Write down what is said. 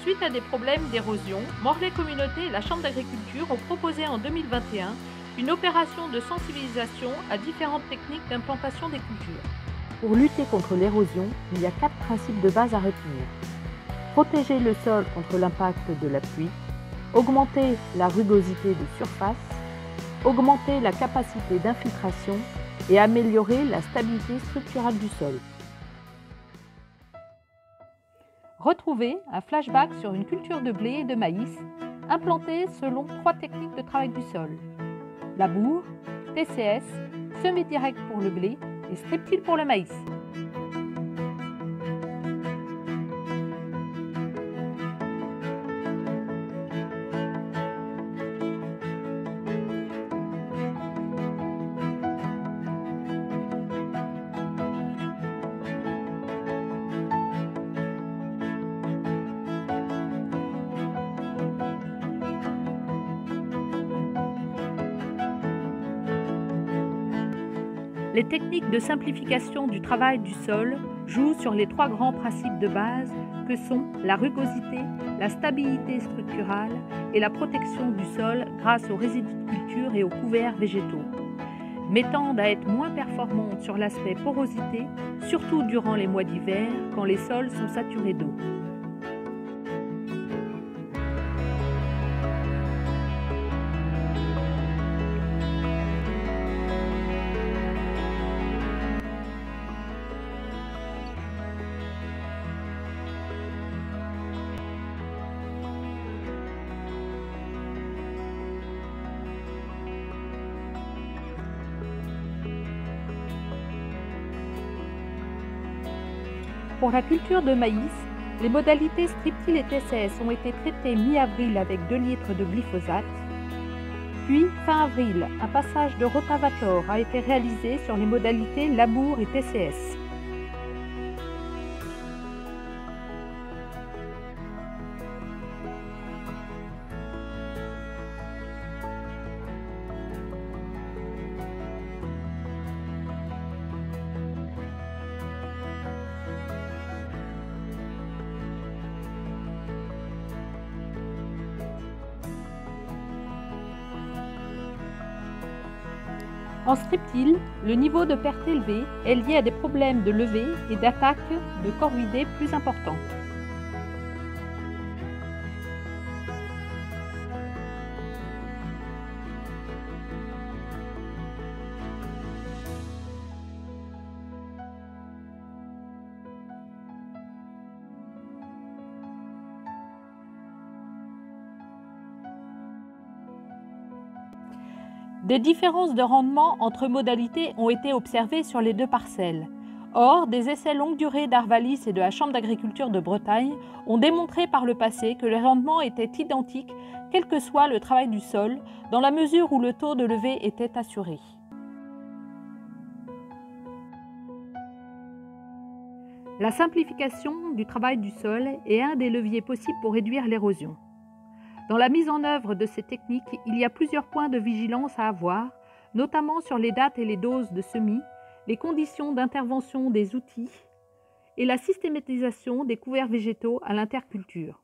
Suite à des problèmes d'érosion, Morlaix Communauté et la Chambre d'agriculture ont proposé en 2021 une opération de sensibilisation à différentes techniques d'implantation des cultures. Pour lutter contre l'érosion, il y a 4 principes de base à retenir. Protéger le sol contre l'impact de la pluie, augmenter la rugosité de surface, augmenter la capacité d'infiltration et améliorer la stabilité structurale du sol. Retrouvez un flashback sur une culture de blé et de maïs implantée selon 3 techniques de travail du sol: labour, TCS, semis direct pour le blé et strip-till pour le maïs. Les techniques de simplification du travail du sol jouent sur les 3 grands principes de base que sont la rugosité, la stabilité structurale et la protection du sol grâce aux résidus de culture et aux couverts végétaux, mais tendent à être moins performantes sur l'aspect porosité, surtout durant les mois d'hiver quand les sols sont saturés d'eau. Pour la culture de maïs, les modalités strip-till et TCS ont été traitées mi-avril avec 2 litres de glyphosate. Puis, fin avril, un passage de rotavator a été réalisé sur les modalités labour et TCS. En strip-till, le niveau de perte élevé est lié à des problèmes de levée et d'attaque de corvidés plus importants. Des différences de rendement entre modalités ont été observées sur les 2 parcelles. Or, des essais longue durée d'Arvalis et de la Chambre d'agriculture de Bretagne ont démontré par le passé que les rendements étaient identiques, quel que soit le travail du sol, dans la mesure où le taux de levée était assuré. La simplification du travail du sol est un des leviers possibles pour réduire l'érosion. Dans la mise en œuvre de ces techniques, il y a plusieurs points de vigilance à avoir, notamment sur les dates et les doses de semis, les conditions d'intervention des outils et la systématisation des couverts végétaux à l'interculture.